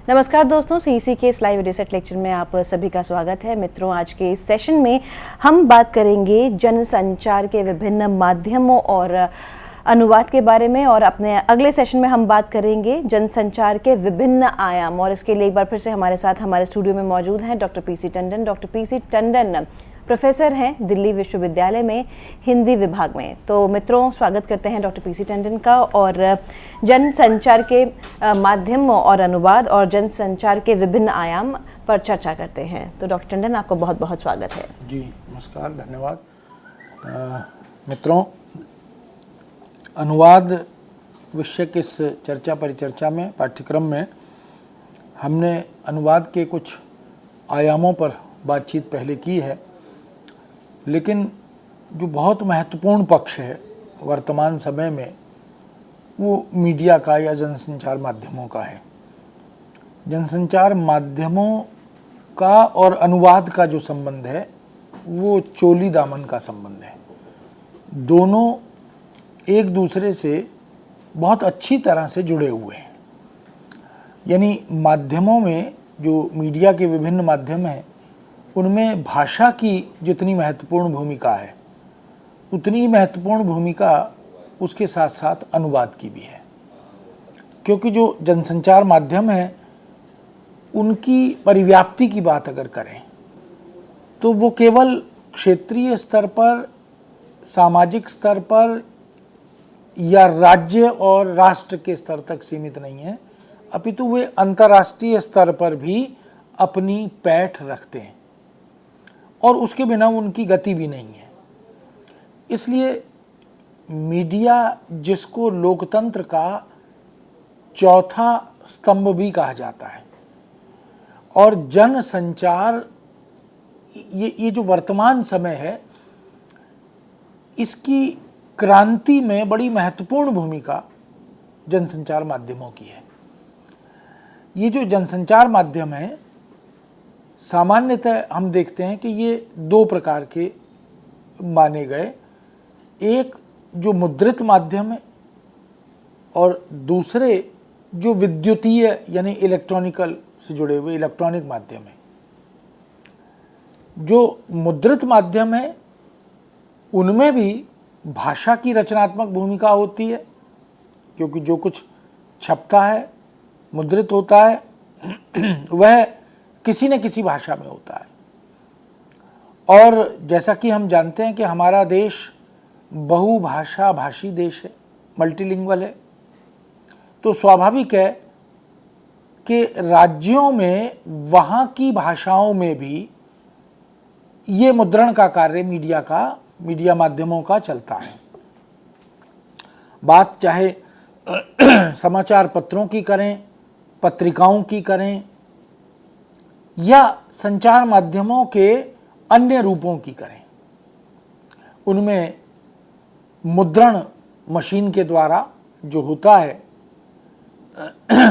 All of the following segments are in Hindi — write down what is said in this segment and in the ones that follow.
नमस्कार दोस्तों, सीईसी के इस लाइव रिसेट लेक्चर में आप सभी का स्वागत है। मित्रों, आज के इस सेशन में हम बात करेंगे जनसंचार के विभिन्न माध्यमों और अनुवाद के बारे में, और अपने अगले सेशन में हम बात करेंगे जनसंचार के विभिन्न आयाम। और इसके लिए एक बार फिर से हमारे साथ हमारे स्टूडियो में मौजूद हैं doctor PC Tandon. Doctor PC Tandon professor हैं दिल्ली विश्वविद्यालय में हिंदी विभाग में। तो मित्रों, स्वागत करते हैं डॉक्टर पीसी टंडन का, और जनसंचार के माध्यम और अनुवाद और जनसंचार के विभिन्न आयाम पर चर्चा करते हैं। तो डॉक्टर टंडन, आपको बहुत बहुत स्वागत है। जी नमस्कार, धन्यवाद। मित्रों, अनुवाद विषय के इस चर्चा परिचर्चा में, पाठ्यक्रम में हमने अनुवाद के कुछ आयामों पर बातचीत पहले की है, लेकिन जो बहुत महत्वपूर्ण पक्ष है वर्तमान समय में वो मीडिया का या जनसंचार माध्यमों का है। जनसंचार माध्यमों का और अनुवाद का जो संबंध है वो चोली दामन का संबंध है। दोनों एक दूसरे से बहुत अच्छी तरह से जुड़े हुए हैं। यानी माध्यमों में, जो मीडिया के विभिन्न माध्यम हैं, उनमें भाषा की जितनी महत्वपूर्ण भूमिका है, उतनी महत्वपूर्ण भूमिका उसके साथ साथ अनुवाद की भी है। क्योंकि जो जनसंचार माध्यम है, उनकी परिव्याप्ति की बात अगर करें तो वो केवल क्षेत्रीय स्तर पर, सामाजिक स्तर पर या राज्य और राष्ट्र के स्तर तक सीमित नहीं है, अपितु वे अंतर्राष्ट्रीय स्तर पर भी अपनी पैठ रखते हैं और उसके बिना उनकी गति भी नहीं है। इसलिए मीडिया, जिसको लोकतंत्र का चौथा स्तंभ भी कहा जाता है, और जनसंचार, ये जो वर्तमान समय है, इसकी क्रांति में बड़ी महत्वपूर्ण भूमिका जनसंचार माध्यमों की है। ये जो जनसंचार माध्यम है, सामान्यतः हम देखते हैं कि ये दो प्रकार के माने गए। एक जो मुद्रित माध्यम है, और दूसरे जो विद्युतीय यानी इलेक्ट्रॉनिकल से जुड़े हुए इलेक्ट्रॉनिक माध्यम है। जो मुद्रित माध्यम है उनमें भी भाषा की रचनात्मक भूमिका होती है, क्योंकि जो कुछ छपता है, मुद्रित होता है, वह किसी न किसी भाषा में होता है। और जैसा कि हम जानते हैं कि हमारा देश बहुभाषा भाषी देश है, मल्टीलिंगुअल है, तो स्वाभाविक है कि राज्यों में वहाँ की भाषाओं में भी ये मुद्रण का कार्य मीडिया माध्यमों का चलता है। बात चाहे समाचार पत्रों की करें, पत्रिकाओं की करें, या संचार माध्यमों के अन्य रूपों की करें, उनमें मुद्रण मशीन के द्वारा जो होता है,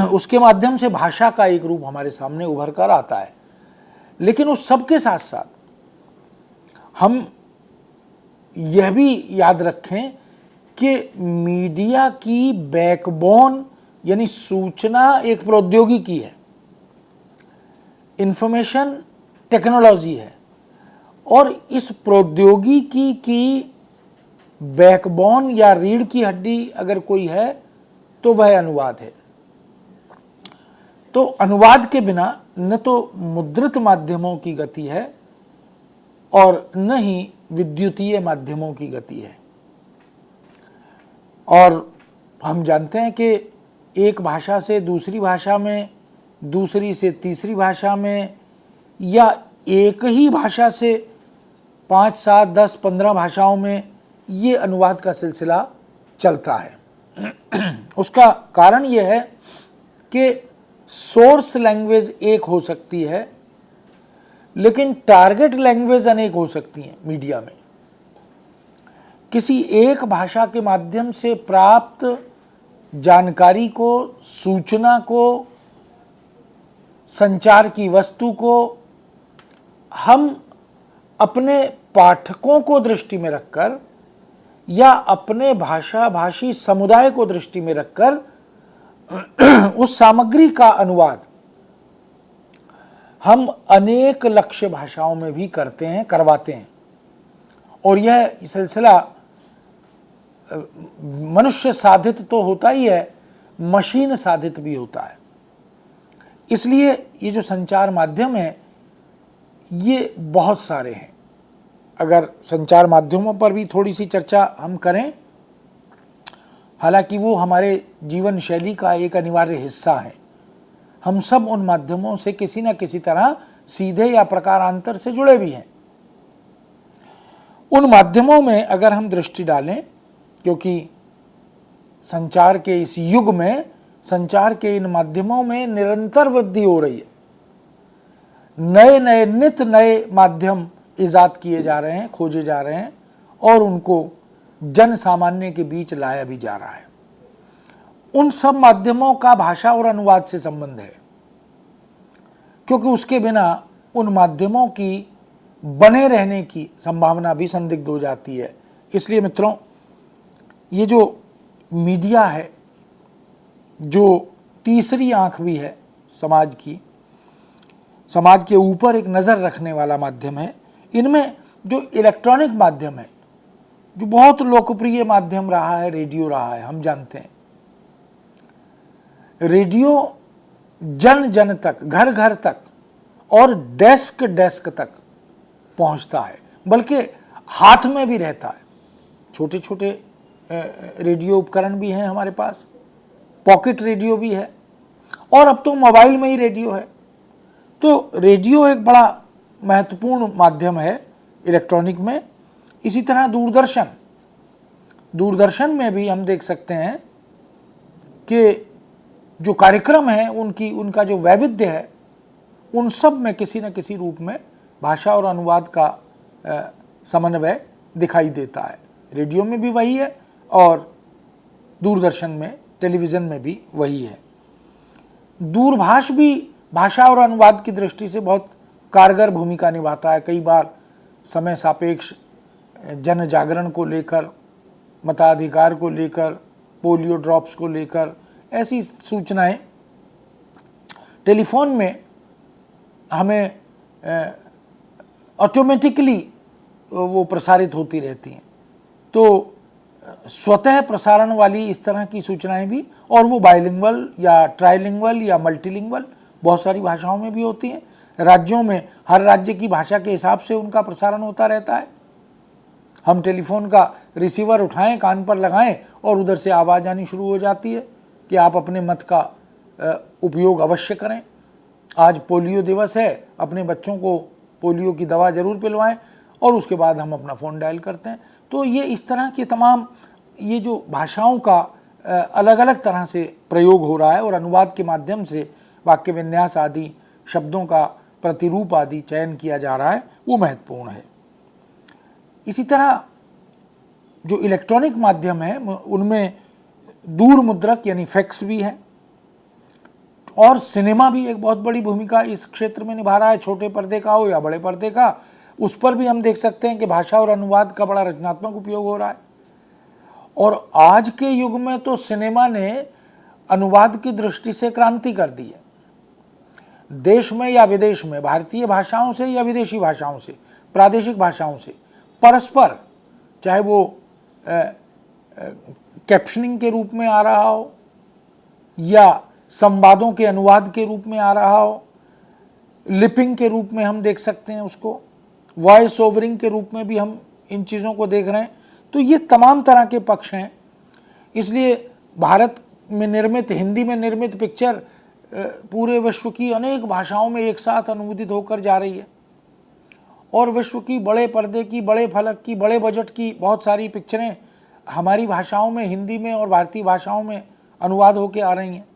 उसके माध्यम से भाषा का एक रूप हमारे सामने उभर कर आता है। लेकिन उस सब के साथ साथ हम यह भी याद रखें कि मीडिया की बैकबोन यानी सूचना एक प्रौद्योगिकी है, इंफॉर्मेशन टेक्नोलॉजी है, और इस प्रौद्योगिकी की बैकबोन या रीढ़ की हड्डी अगर कोई है तो वह अनुवाद है। तो अनुवाद के बिना न तो मुद्रित माध्यमों की गति है और न ही विद्युतीय माध्यमों की गति है। और हम जानते हैं कि एक भाषा से दूसरी भाषा में, दूसरी से तीसरी भाषा में, या एक ही भाषा से 5, 7, 10, 15 भाषाओं में ये अनुवाद का सिलसिला चलता है। उसका कारण ये है कि सोर्स लैंग्वेज एक हो सकती है, लेकिन टारगेट लैंग्वेज अनेक हो सकती हैं। मीडिया में किसी एक भाषा के माध्यम से प्राप्त जानकारी को, सूचना को, संचार की वस्तु को हम अपने पाठकों को दृष्टि में रखकर या अपने भाषा भाषी समुदाय को दृष्टि में रखकर उस सामग्री का अनुवाद हम अनेक लक्ष्य भाषाओं में भी करते हैं, करवाते हैं, और यह सिलसिला मनुष्य साधित तो होता ही है, मशीन साधित भी होता है। इसलिए ये जो संचार माध्यम है ये बहुत सारे हैं। अगर संचार माध्यमों पर भी थोड़ी सी चर्चा हम करें, हालांकि वो हमारे जीवन शैली का एक अनिवार्य हिस्सा है, हम सब उन माध्यमों से किसी न किसी तरह सीधे या प्रकारांतर से जुड़े भी हैं। उन माध्यमों में अगर हम दृष्टि डालें, क्योंकि संचार के इस युग में संचार के इन माध्यमों में निरंतर वृद्धि हो रही है, नए नए नित नए माध्यम इजाद किए जा रहे हैं, खोजे जा रहे हैं, और उनको जन सामान्य के बीच लाया भी जा रहा है। उन सब माध्यमों का भाषा और अनुवाद से संबंध है, क्योंकि उसके बिना उन माध्यमों की बने रहने की संभावना भी संदिग्ध हो जाती है। इसलिए मित्रों, ये जो मीडिया है, जो तीसरी आंख भी है समाज की, समाज के ऊपर एक नज़र रखने वाला माध्यम है, इनमें जो इलेक्ट्रॉनिक माध्यम है, जो बहुत लोकप्रिय माध्यम रहा है, रेडियो रहा है। हम जानते हैं रेडियो जन जन तक, घर घर तक और डेस्क डेस्क तक पहुंचता है, बल्कि हाथ में भी रहता है। छोटे छोटे रेडियो उपकरण भी हैं हमारे पास, पॉकेट रेडियो भी है, और अब तो मोबाइल में ही रेडियो है। तो रेडियो एक बड़ा महत्वपूर्ण माध्यम है इलेक्ट्रॉनिक में। इसी तरह दूरदर्शन में भी हम देख सकते हैं कि जो कार्यक्रम है उनका जो वैविध्य है, उन सब में किसी न किसी रूप में भाषा और अनुवाद का समन्वय दिखाई देता है। रेडियो में भी वही है और दूरदर्शन में, टेलीविज़न में भी वही है। दूरभाष भी भाषा और अनुवाद की दृष्टि से बहुत कारगर भूमिका निभाता है। कई बार समय सापेक्ष जन जागरण को लेकर, मताधिकार को लेकर, पोलियो ड्रॉप्स को लेकर ऐसी सूचनाएं टेलीफोन में हमें ऑटोमेटिकली वो प्रसारित होती रहती हैं। तो स्वतः प्रसारण वाली इस तरह की सूचनाएं भी, और वो बाइलिंगुअल या ट्राइलिंगुअल या मल्टीलिंगुअल बहुत सारी भाषाओं में भी होती हैं। राज्यों में हर राज्य की भाषा के हिसाब से उनका प्रसारण होता रहता है। हम टेलीफोन का रिसीवर उठाएं, कान पर लगाएं, और उधर से आवाज़ आनी शुरू हो जाती है कि आप अपने मत का उपयोग अवश्य करें। आज पोलियो दिवस है, अपने बच्चों को पोलियो की दवा ज़रूर पिलवाएं, और उसके बाद हम अपना फ़ोन डायल करते हैं। तो ये इस तरह के तमाम ये जो भाषाओं का अलग अलग तरह से प्रयोग हो रहा है, और अनुवाद के माध्यम से वाक्य विन्यास आदि, शब्दों का प्रतिरूप आदि चयन किया जा रहा है, वो महत्वपूर्ण है। इसी तरह जो इलेक्ट्रॉनिक माध्यम है उनमें दूर मुद्रक यानी फैक्स भी है, और सिनेमा भी एक बहुत बड़ी भूमिका इस क्षेत्र में निभा रहा है। छोटे पर्दे का हो या बड़े पर्दे का, उस पर भी हम देख सकते हैं कि भाषा और अनुवाद का बड़ा रचनात्मक उपयोग हो रहा है। और आज के युग में तो सिनेमा ने अनुवाद की दृष्टि से क्रांति कर दी है। देश में या विदेश में, भारतीय भाषाओं से या विदेशी भाषाओं से, प्रादेशिक भाषाओं से परस्पर, चाहे वो कैप्शनिंग के रूप में आ रहा हो या संवादों के अनुवाद के रूप में आ रहा हो, लिपिंग के रूप में हम देख सकते हैं उसको, वॉइस ओवरिंग के रूप में भी हम इन चीज़ों को देख रहे हैं। तो ये तमाम तरह के पक्ष हैं। इसलिए भारत में निर्मित, हिंदी में निर्मित पिक्चर पूरे विश्व की अनेक भाषाओं में एक साथ अनुवादित होकर जा रही है, और विश्व की बड़े पर्दे की, बड़े फलक की, बड़े बजट की बहुत सारी पिक्चरें हमारी भाषाओं में, हिंदी में और भारतीय भाषाओं में अनुवाद होकर आ रही हैं।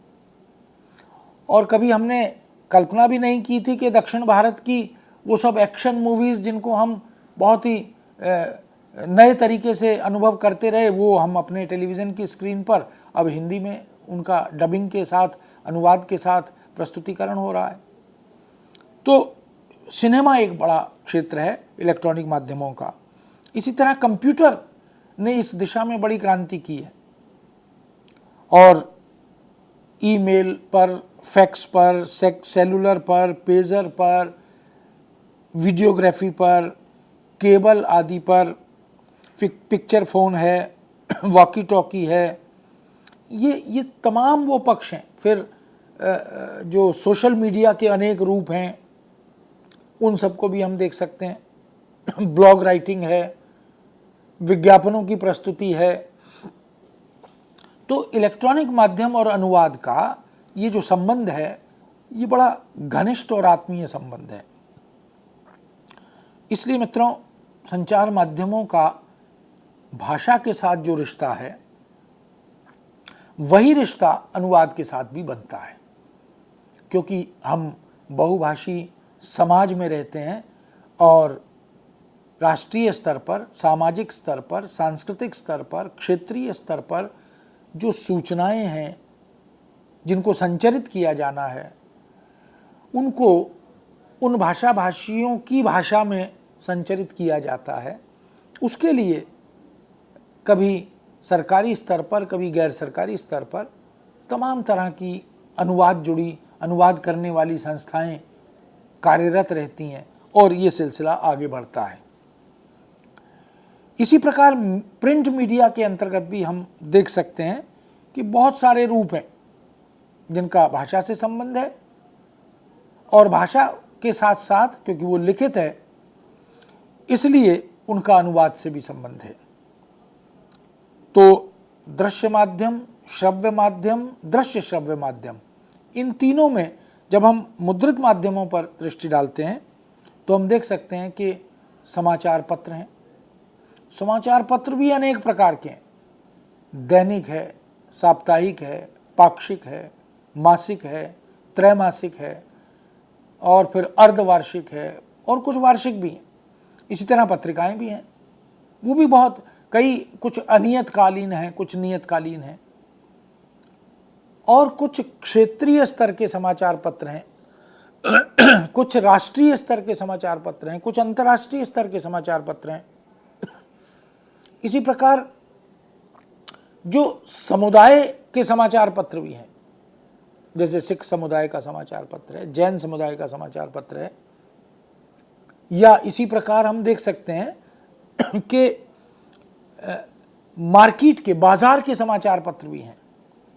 और कभी हमने कल्पना भी नहीं की थी कि दक्षिण भारत की वो सब एक्शन मूवीज़ जिनको हम बहुत ही नए तरीके से अनुभव करते रहे, वो हम अपने टेलीविज़न की स्क्रीन पर अब हिंदी में उनका डबिंग के साथ, अनुवाद के साथ प्रस्तुतिकरण हो रहा है। तो सिनेमा एक बड़ा क्षेत्र है इलेक्ट्रॉनिक माध्यमों का। इसी तरह कंप्यूटर ने इस दिशा में बड़ी क्रांति की है, और ईमेल पर, फैक्स पर, सेलुलर पर, पेजर पर, वीडियोग्राफी पर, केबल आदि पर, पिक्चर फ़ोन है, वॉकी टॉकी है, ये तमाम वो पक्ष हैं। फिर जो सोशल मीडिया के अनेक रूप हैं उन सबको भी हम देख सकते हैं। ब्लॉग राइटिंग है, विज्ञापनों की प्रस्तुति है। तो इलेक्ट्रॉनिक माध्यम और अनुवाद का ये जो संबंध है ये बड़ा घनिष्ठ और आत्मीय संबंध है। इसलिए मित्रों, संचार माध्यमों का भाषा के साथ जो रिश्ता है वही रिश्ता अनुवाद के साथ भी बनता है, क्योंकि हम बहुभाषी समाज में रहते हैं और राष्ट्रीय स्तर पर, सामाजिक स्तर पर, सांस्कृतिक स्तर पर, क्षेत्रीय स्तर पर जो सूचनाएं हैं जिनको संचरित किया जाना है उनको उन भाषाभाषियों की भाषा में संचरित किया जाता है। उसके लिए कभी सरकारी स्तर पर, कभी गैर सरकारी स्तर पर तमाम तरह की अनुवाद करने वाली संस्थाएं कार्यरत रहती हैं और ये सिलसिला आगे बढ़ता है। इसी प्रकार प्रिंट मीडिया के अंतर्गत भी हम देख सकते हैं कि बहुत सारे रूप हैं जिनका भाषा से संबंध है और भाषा के साथ साथ, क्योंकि वो लिखित है इसलिए उनका अनुवाद से भी संबंध है। तो दृश्य माध्यम, श्रव्य माध्यम, दृश्य श्रव्य माध्यम, इन तीनों में जब हम मुद्रित माध्यमों पर दृष्टि डालते हैं तो हम देख सकते हैं कि समाचार पत्र हैं। समाचार पत्र भी अनेक प्रकार के हैं। दैनिक है, साप्ताहिक है, पाक्षिक है, मासिक है, त्रैमासिक है और फिर अर्धवार्षिक है और कुछ वार्षिक भी हैं। इसी तरह पत्रिकाएं भी हैं, वो भी बहुत कुछ अनियतकालीन हैं, कुछ नियतकालीन हैं और कुछ क्षेत्रीय स्तर के समाचार पत्र हैं, कुछ राष्ट्रीय स्तर के समाचार पत्र हैं, कुछ अंतर्राष्ट्रीय स्तर के समाचार पत्र हैं। इसी प्रकार जो समुदाय के समाचार पत्र भी हैं, जैसे सिख समुदाय का समाचार पत्र है, जैन समुदाय का समाचार पत्र है, या इसी प्रकार हम देख सकते हैं कि मार्केट के, बाजार के समाचार पत्र भी हैं।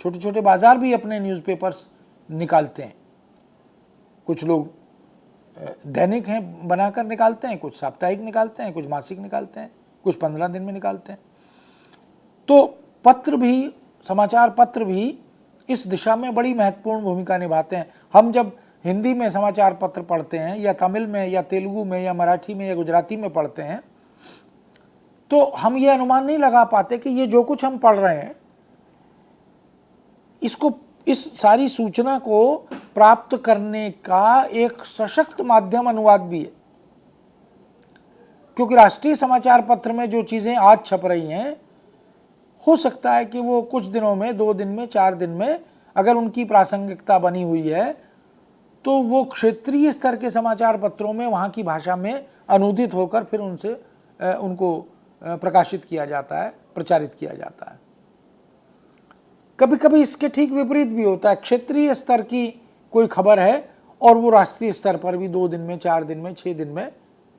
छोटे छोटे बाजार भी अपने न्यूज़पेपर्स निकालते हैं। कुछ लोग दैनिक हैं बनाकर निकालते हैं, कुछ साप्ताहिक निकालते हैं, कुछ मासिक निकालते हैं, कुछ 15 दिन में निकालते हैं। तो पत्र भी, समाचार पत्र भी इस दिशा में बड़ी महत्वपूर्ण भूमिका निभाते हैं। हम जब हिंदी में समाचार पत्र पढ़ते हैं या तमिल में या तेलुगु में या मराठी में या गुजराती में पढ़ते हैं तो हम ये अनुमान नहीं लगा पाते कि ये जो कुछ हम पढ़ रहे हैं इस सारी सूचना को प्राप्त करने का एक सशक्त माध्यम अनुवाद भी है। क्योंकि राष्ट्रीय समाचार पत्र में जो चीज़ें आज छप रही हैं हो सकता है कि वो कुछ दिनों में, 2 दिन में, 4 दिन में अगर उनकी प्रासंगिकता बनी हुई है तो वो क्षेत्रीय स्तर के समाचार पत्रों में वहाँ की भाषा में अनुदित होकर फिर उनको प्रकाशित किया जाता है, प्रचारित किया जाता है। कभी कभी इसके ठीक विपरीत भी होता है। क्षेत्रीय स्तर की कोई खबर है और वो राष्ट्रीय स्तर पर भी 2 दिन में, 4 दिन में, 6 दिन में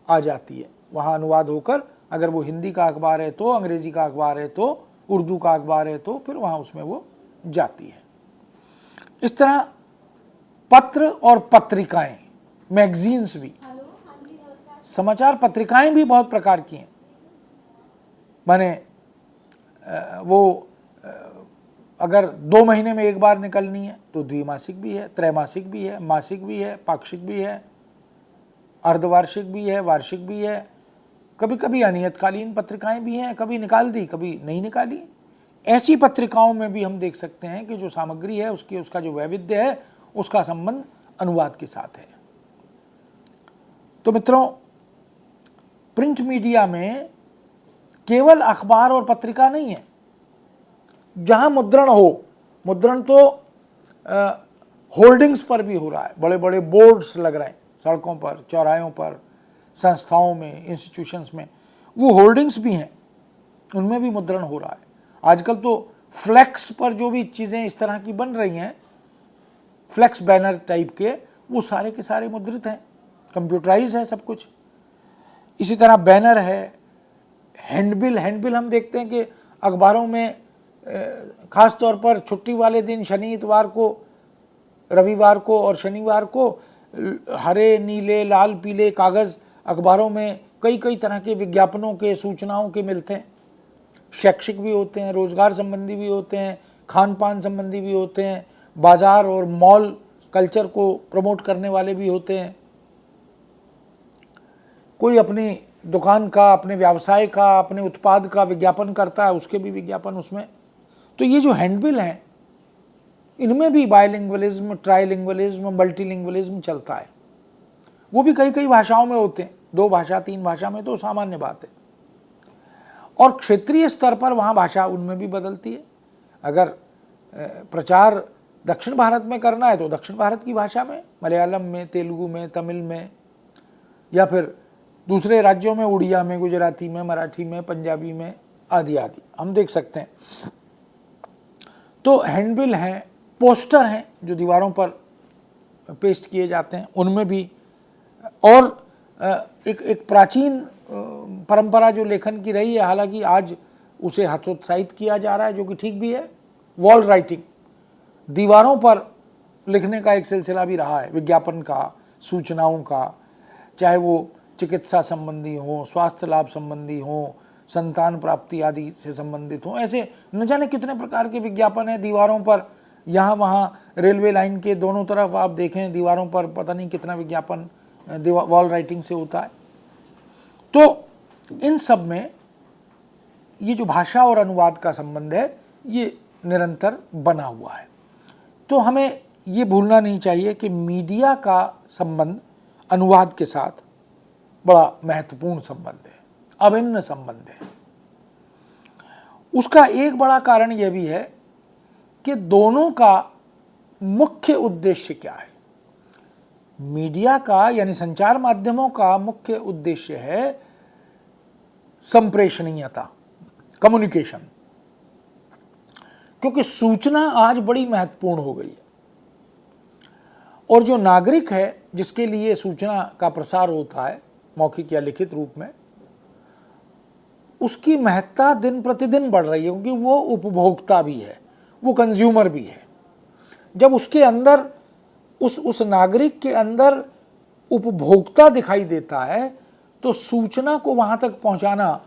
आ जाती है, वहाँ अनुवाद होकर। अगर वो हिंदी का अखबार है तो, अंग्रेजी का अखबार है तो, उर्दू का अखबार है तो फिर वहाँ उसमें वो जाती है। इस तरह पत्र और पत्रिकाएं, मैगजीन्स भी, समाचार पत्रिकाएं भी बहुत प्रकार की हैं। माने वो अगर 2 महीने में एक बार निकलनी है तो द्विमासिक भी है, त्रैमासिक भी है, मासिक भी है, पाक्षिक भी है, अर्धवार्षिक भी है, वार्षिक भी है। कभी कभी अनियतकालीन पत्रिकाएं भी हैं, कभी निकाल दी, कभी नहीं निकाली। ऐसी पत्रिकाओं में भी हम देख सकते हैं कि जो सामग्री है उसका जो वैविध्य है उसका संबंध अनुवाद के साथ है। तो मित्रों, प्रिंट मीडिया में केवल अखबार और पत्रिका नहीं है। जहां मुद्रण हो, मुद्रण तो होर्डिंग्स पर भी हो रहा है, बड़े बड़े बोर्ड्स लग रहे हैं सड़कों पर, चौराहों पर, संस्थाओं में, इंस्टीट्यूशंस में, वो होर्डिंग्स भी हैं, उनमें भी मुद्रण हो रहा है। आजकल तो फ्लैक्स पर जो भी चीज़ें इस तरह की बन रही हैं फ्लेक्स बैनर टाइप के, वो सारे के सारे मुद्रित हैं, कंप्यूटराइज है सब कुछ। इसी तरह बैनर है, हैंडबिल हम देखते हैं कि अखबारों में ख़ास तौर पर छुट्टी वाले दिन शनि इतवार को, रविवार को और शनिवार को हरे नीले लाल पीले कागज़ अखबारों में कई कई तरह के विज्ञापनों के, सूचनाओं के मिलते हैं। शैक्षिक भी होते हैं, रोज़गार संबंधी भी होते हैं, खान पान संबंधी भी होते हैं, बाज़ार और मॉल कल्चर को प्रमोट करने वाले भी होते हैं। कोई अपनी दुकान का, अपने व्यवसाय का, अपने उत्पाद का विज्ञापन करता है, उसके भी विज्ञापन उसमें। तो ये जो हैंडबिल हैं, इनमें भी बायलिंगुअलिज्म, ट्राइलिंगुअलिज्म, मल्टीलिंगुअलिज्म चलता है। वो भी कई कई भाषाओं में होते हैं, 2 भाषा 3 भाषा में तो सामान्य बात है। और क्षेत्रीय स्तर पर वहाँ भाषा उनमें भी बदलती है। अगर प्रचार दक्षिण भारत में करना है तो दक्षिण भारत की भाषा में, मलयालम में, तेलुगु में, तमिल में, या फिर दूसरे राज्यों में उड़िया में, गुजराती में, मराठी में, पंजाबी में, आदि आदि हम देख सकते हैं। तो हैंडबिल हैं, पोस्टर हैं जो दीवारों पर पेस्ट किए जाते हैं, उनमें भी। और एक प्राचीन परंपरा जो लेखन की रही है, हालांकि आज उसे हतोत्साहित किया जा रहा है, जो कि ठीक भी है, वॉल राइटिंग, दीवारों पर लिखने का एक सिलसिला भी रहा है, विज्ञापन का, सूचनाओं का, चाहे वो चिकित्सा संबंधी हो, स्वास्थ्य लाभ संबंधी हो, संतान प्राप्ति आदि से संबंधित हो। ऐसे न जाने कितने प्रकार के विज्ञापन हैं दीवारों पर। यहाँ वहाँ रेलवे लाइन के दोनों तरफ आप देखें, दीवारों पर पता नहीं कितना विज्ञापन वॉल राइटिंग से होता है। तो इन सब में ये जो भाषा और अनुवाद का संबंध है, ये निरंतर बना हुआ है। तो हमें ये भूलना नहीं चाहिए कि मीडिया का संबंध अनुवाद के साथ बड़ा महत्वपूर्ण संबंध है, अभिन्न संबंध है। उसका एक बड़ा कारण यह भी है कि दोनों का मुख्य उद्देश्य क्या है। मीडिया का यानी संचार माध्यमों का मुख्य उद्देश्य है संप्रेषणीयता, कम्युनिकेशन, क्योंकि सूचना आज बड़ी महत्वपूर्ण हो गई है। और जो नागरिक है जिसके लिए सूचना का प्रसार होता है, मौखिक या लिखित रूप में, उसकी महत्ता दिन प्रतिदिन बढ़ रही है, क्योंकि वो उपभोक्ता भी है, वो कंज्यूमर भी है। जब उसके अंदर उस नागरिक के अंदर उपभोक्ता दिखाई देता है, तो सूचना को वहाँ तक पहुँचाना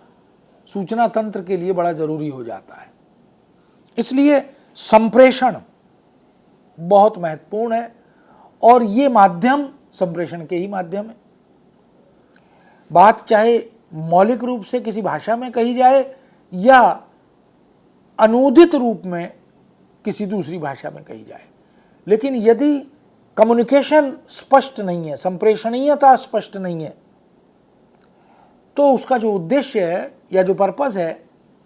सूचना तंत्र के लिए बड़ा ज़रूरी हो जाता है। इसलिए संप्रेषण बहुत महत्वपूर्ण है, और ये माध्यम संप्रेषण के ही माध्यम है। बात चाहे मौलिक रूप से किसी भाषा में कही जाए या अनूदित रूप में किसी दूसरी भाषा में कही जाए, लेकिन यदि कम्युनिकेशन स्पष्ट नहीं है, संप्रेषणीयता स्पष्ट नहीं है, तो उसका जो उद्देश्य है या जो पर्पस है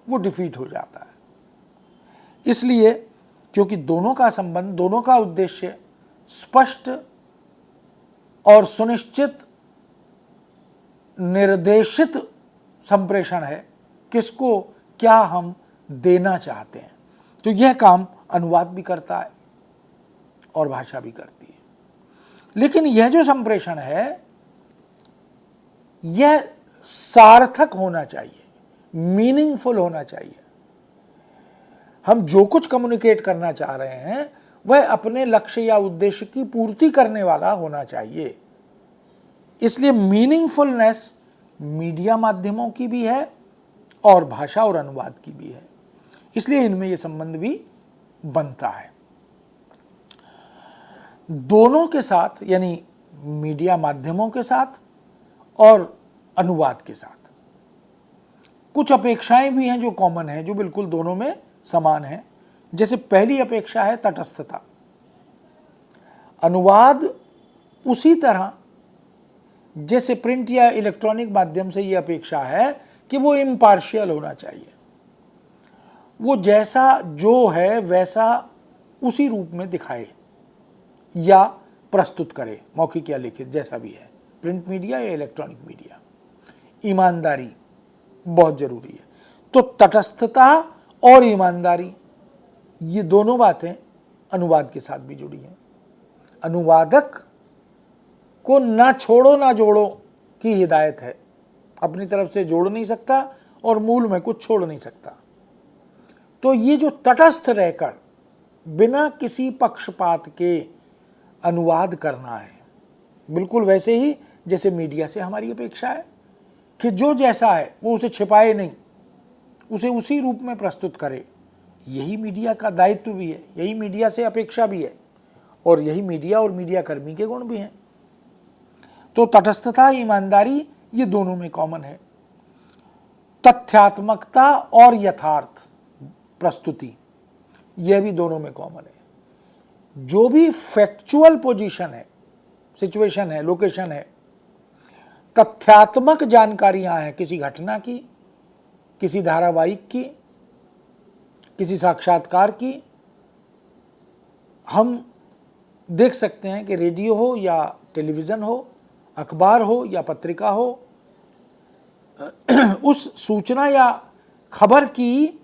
वो डिफीट हो जाता है। इसलिए क्योंकि दोनों का संबंध, दोनों का उद्देश्य स्पष्ट और सुनिश्चित निर्देशित संप्रेषण है, किसको क्या हम देना चाहते हैं, तो यह काम अनुवाद भी करता है और भाषा भी करती है। लेकिन यह जो संप्रेषण है यह सार्थक होना चाहिए, मीनिंगफुल होना चाहिए। हम जो कुछ कम्युनिकेट करना चाह रहे हैं वह अपने लक्ष्य या उद्देश्य की पूर्ति करने वाला होना चाहिए। इसलिए मीनिंगफुलनेस मीडिया माध्यमों की भी है और भाषा और अनुवाद की भी है, इसलिए इनमें यह संबंध भी बनता है। दोनों के साथ, यानी मीडिया माध्यमों के साथ और अनुवाद के साथ कुछ अपेक्षाएं भी हैं जो कॉमन है, जो बिल्कुल दोनों में समान है। जैसे पहली अपेक्षा है तटस्थता। अनुवाद उसी तरह जैसे प्रिंट या इलेक्ट्रॉनिक माध्यम से यह अपेक्षा है कि वो इम्पार्शियल होना चाहिए, वो जैसा जो है वैसा उसी रूप में दिखाए या प्रस्तुत करे, मौखिक या लिखित जैसा भी है, प्रिंट मीडिया या इलेक्ट्रॉनिक मीडिया। ईमानदारी बहुत जरूरी है। तो तटस्थता और ईमानदारी, ये दोनों बातें अनुवाद के साथ भी जुड़ी हैं। अनुवादक को ना छोड़ो ना जोड़ो की हिदायत है। अपनी तरफ से जोड़ नहीं सकता और मूल में कुछ छोड़ नहीं सकता। तो ये जो तटस्थ रहकर बिना किसी पक्षपात के अनुवाद करना है, बिल्कुल वैसे ही जैसे मीडिया से हमारी अपेक्षा है कि जो जैसा है वो उसे छिपाए नहीं, उसे उसी रूप में प्रस्तुत करे। यही मीडिया का दायित्व भी है, यही मीडिया से अपेक्षा भी है, और यही मीडिया और मीडिया कर्मी के गुण भी हैं। तो तटस्थता, ईमानदारी, ये दोनों में कॉमन है। तथ्यात्मकता और यथार्थ प्रस्तुति, यह भी दोनों में कॉमन है। जो भी फैक्चुअल पोजीशन है, सिचुएशन है, लोकेशन है, तथ्यात्मक जानकारियां हैं किसी घटना की, किसी धारावाहिक की, किसी साक्षात्कार की, हम देख सकते हैं कि रेडियो हो या टेलीविज़न हो, अखबार हो या पत्रिका हो, उस सूचना या खबर की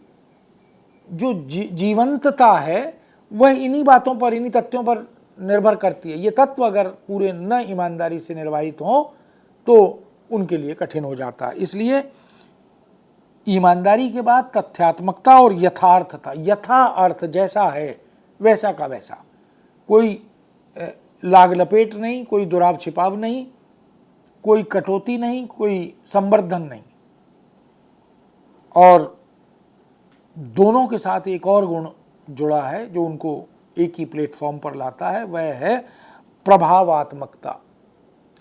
जो जीवंतता है वह इन्हीं बातों पर, इन्हीं तथ्यों पर निर्भर करती है। ये तत्व अगर पूरे न ईमानदारी से निर्वाहित हों तो उनके लिए कठिन हो जाता है। इसलिए ईमानदारी के बाद तथ्यात्मकता और यथार्थता, यथा अर्थ, जैसा है वैसा का वैसा, कोई लाग लपेट नहीं, कोई दुराव छिपाव नहीं, कोई कटौती नहीं, कोई संवर्धन नहीं। और दोनों के साथ एक और गुण जुड़ा है जो उनको एक ही प्लेटफॉर्म पर लाता है, वह है प्रभावात्मकता।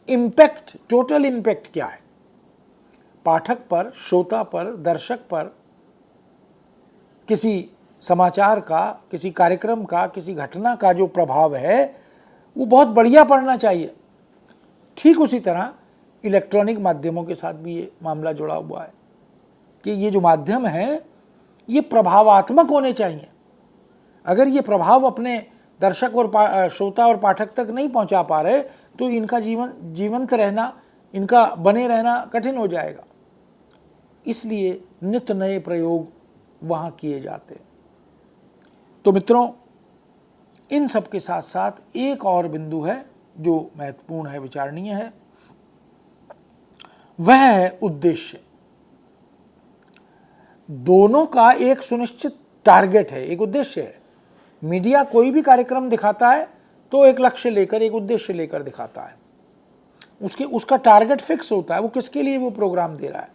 इम्पैक्ट, टोटल इम्पैक्ट क्या है पाठक पर, श्रोता पर, दर्शक पर, किसी समाचार का, किसी कार्यक्रम का, किसी घटना का जो प्रभाव है वो बहुत बढ़िया पड़ना चाहिए। ठीक उसी तरह इलेक्ट्रॉनिक माध्यमों के साथ भी ये मामला जुड़ा हुआ है कि ये जो माध्यम है ये प्रभावात्मक होने चाहिए। अगर ये प्रभाव अपने दर्शक और श्रोता और पाठक तक नहीं पहुंचा पा रहे तो इनका जीवंत रहना, इनका बने रहना कठिन हो जाएगा। इसलिए नित्य नए प्रयोग वहाँ किए जाते हैं। तो मित्रों, इन सब के साथ साथ एक और बिंदु है जो महत्वपूर्ण है, विचारणीय है, वह है उद्देश्य। दोनों का एक सुनिश्चित टारगेट है, एक उद्देश्य है। मीडिया कोई भी कार्यक्रम दिखाता है तो एक लक्ष्य लेकर, एक उद्देश्य लेकर दिखाता है। उसका टारगेट फिक्स होता है, वो किसके लिए वो प्रोग्राम दे रहा है।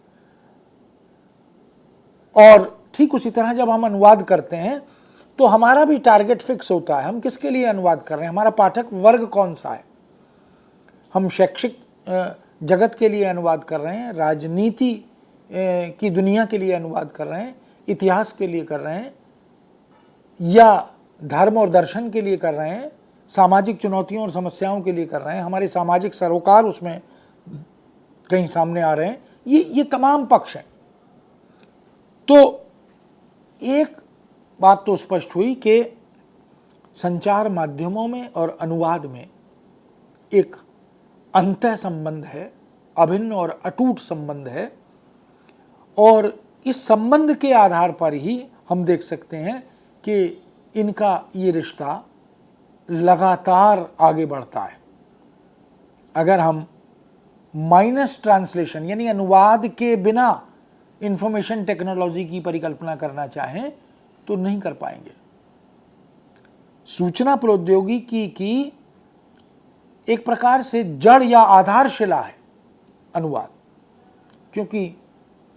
और ठीक उसी तरह जब हम अनुवाद करते हैं तो हमारा भी टारगेट फिक्स होता है, हम किसके लिए अनुवाद कर रहे हैं, हमारा पाठक वर्ग कौन सा है। हम शैक्षिक जगत के लिए अनुवाद कर रहे हैं, राजनीति की दुनिया के लिए अनुवाद कर रहे हैं, इतिहास के लिए कर रहे हैं, या धर्म और दर्शन के लिए कर रहे हैं, सामाजिक चुनौतियों और समस्याओं के लिए कर रहे हैं, हमारे सामाजिक सरोकार उसमें कहीं सामने आ रहे हैं, ये तमाम पक्ष हैं। तो एक बात तो स्पष्ट हुई कि संचार माध्यमों में और अनुवाद में एक अंतः संबंध है, अभिन्न और अटूट संबंध है, और इस संबंध के आधार पर ही हम देख सकते हैं कि इनका ये रिश्ता लगातार आगे बढ़ता है। अगर हम माइनस ट्रांसलेशन यानी अनुवाद के बिना इंफॉर्मेशन टेक्नोलॉजी की परिकल्पना करना चाहें तो नहीं कर पाएंगे। सूचना प्रौद्योगिकी की एक प्रकार से जड़ या आधारशिला है अनुवाद, क्योंकि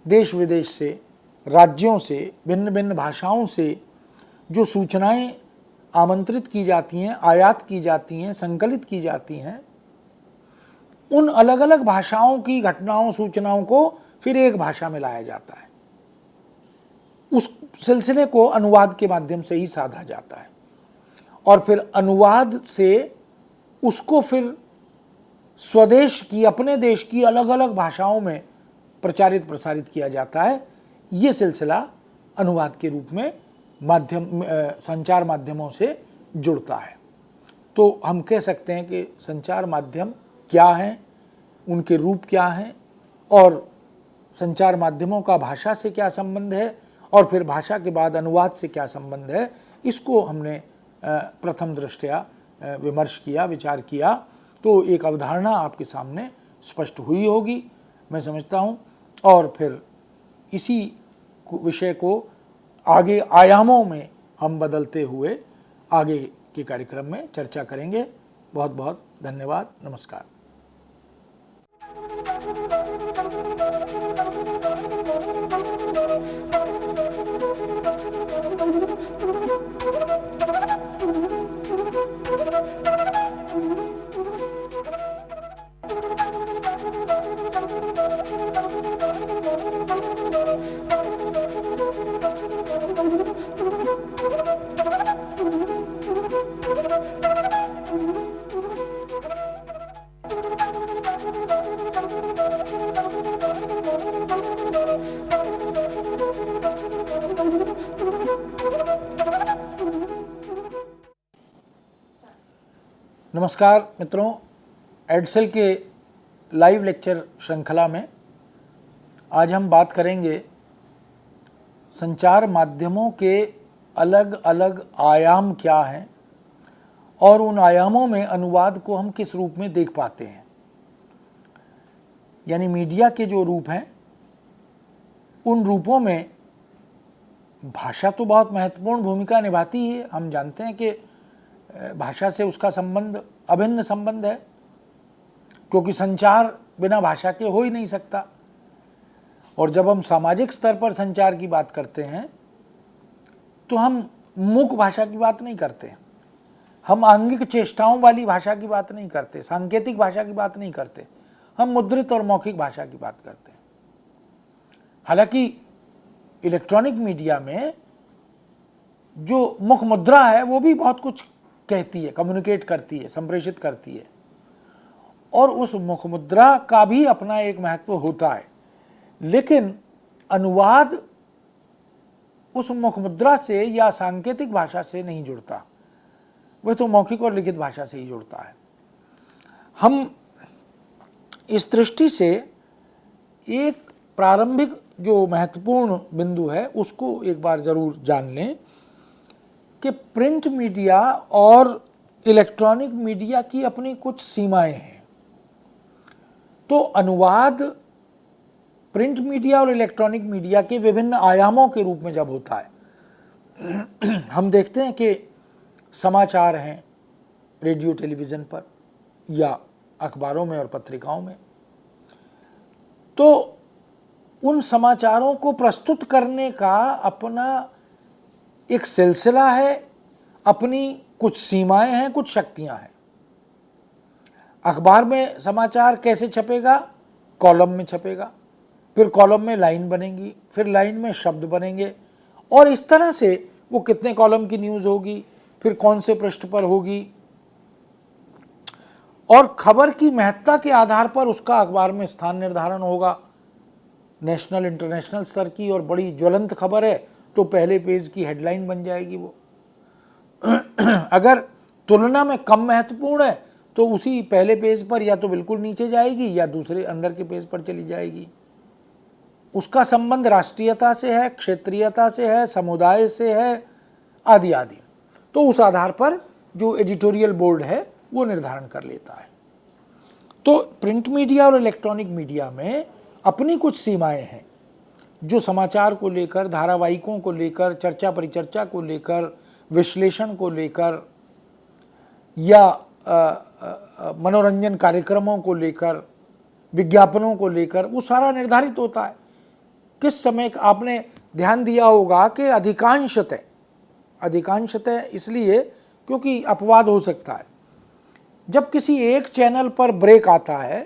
देश विदेश से, राज्यों से, भिन्न भिन्न भाषाओं से जो सूचनाएं आमंत्रित की जाती हैं, आयात की जाती हैं, संकलित की जाती हैं, उन अलग अलग भाषाओं की घटनाओं, सूचनाओं को फिर एक भाषा में लाया जाता है। उस सिलसिले को अनुवाद के माध्यम से ही साधा जाता है, और फिर अनुवाद से उसको फिर स्वदेश की, अपने देश की अलग अलग भाषाओं में प्रचारित प्रसारित किया जाता है। ये सिलसिला अनुवाद के रूप में संचार माध्यमों से जुड़ता है। तो हम कह सकते हैं कि संचार माध्यम क्या हैं, उनके रूप क्या हैं, और संचार माध्यमों का भाषा से क्या संबंध है, और फिर भाषा के बाद अनुवाद से क्या संबंध है, इसको हमने प्रथम दृष्टया विमर्श किया, विचार किया, तो एक अवधारणा आपके सामने स्पष्ट हुई होगी, मैं समझता हूँ। और फिर इसी विषय को आगे आयामों में हम बदलते हुए आगे के कार्यक्रम में चर्चा करेंगे। बहुत बहुत धन्यवाद। नमस्कार। नमस्कार मित्रों, एडसेल के लाइव लेक्चर श्रृंखला में आज हम बात करेंगे संचार माध्यमों के अलग अलग आयाम क्या हैं और उन आयामों में अनुवाद को हम किस रूप में देख पाते हैं। यानी मीडिया के जो रूप हैं, उन रूपों में भाषा तो बहुत महत्वपूर्ण भूमिका निभाती है। हम जानते हैं कि भाषा से उसका संबंध अभिन्न संबंध है, क्योंकि संचार बिना भाषा के हो ही नहीं सकता। और जब हम सामाजिक स्तर पर संचार की बात करते हैं तो हम मूक भाषा की बात नहीं करते, हम आंगिक चेष्टाओं वाली भाषा की बात नहीं करते, सांकेतिक भाषा की बात नहीं करते, हम मुद्रित और मौखिक भाषा की बात करते हैं। हालांकि इलेक्ट्रॉनिक मीडिया में जो मुख मुद्रा है वो भी बहुत कुछ कहती है, कम्युनिकेट करती है, संप्रेषित करती है, और उस मुख मुद्रा का भी अपना एक महत्व होता है। लेकिन अनुवाद उस मुख मुद्रा से या सांकेतिक भाषा से नहीं जुड़ता, वह तो मौखिक और लिखित भाषा से ही जुड़ता है। हम इस दृष्टि से एक प्रारंभिक जो महत्वपूर्ण बिंदु है उसको एक बार ज़रूर जान लें कि प्रिंट मीडिया और इलेक्ट्रॉनिक मीडिया की अपनी कुछ सीमाएं हैं। तो अनुवाद प्रिंट मीडिया और इलेक्ट्रॉनिक मीडिया के विभिन्न आयामों के रूप में जब होता है, हम देखते हैं कि समाचार हैं रेडियो टेलीविज़न पर या अखबारों में और पत्रिकाओं में, तो उन समाचारों को प्रस्तुत करने का अपना एक सिलसिला है, अपनी कुछ सीमाएं हैं, कुछ शक्तियां हैं। अखबार में समाचार कैसे छपेगा? कॉलम में छपेगा, फिर कॉलम में लाइन बनेगी, फिर लाइन में शब्द बनेंगे, और इस तरह से वो कितने कॉलम की न्यूज़ होगी, फिर कौन से पृष्ठ पर होगी, और खबर की महत्ता के आधार पर उसका अखबार में स्थान निर्धारण होगा। नेशनल इंटरनेशनल स्तर की और बड़ी ज्वलंत खबर है तो पहले पेज की हेडलाइन बन जाएगी वो। अगर तुलना में कम महत्वपूर्ण है तो उसी पहले पेज पर या तो बिल्कुल नीचे जाएगी या दूसरे अंदर के पेज पर चली जाएगी। उसका संबंध राष्ट्रीयता से है, क्षेत्रीयता से है, समुदाय से है, आदि आदि। तो उस आधार पर जो एडिटोरियल बोर्ड है वो निर्धारण कर लेता है। तो प्रिंट मीडिया और इलेक्ट्रॉनिक मीडिया में अपनी कुछ सीमाएं हैं, जो समाचार को लेकर, धारावाहिकों को लेकर, चर्चा परिचर्चा को लेकर, विश्लेषण को लेकर या मनोरंजन कार्यक्रमों को लेकर, विज्ञापनों को लेकर, वो सारा निर्धारित होता है। किस समय आपने ध्यान दिया होगा कि अधिकांशतः इसलिए क्योंकि अपवाद हो सकता है। जब किसी एक चैनल पर ब्रेक आता है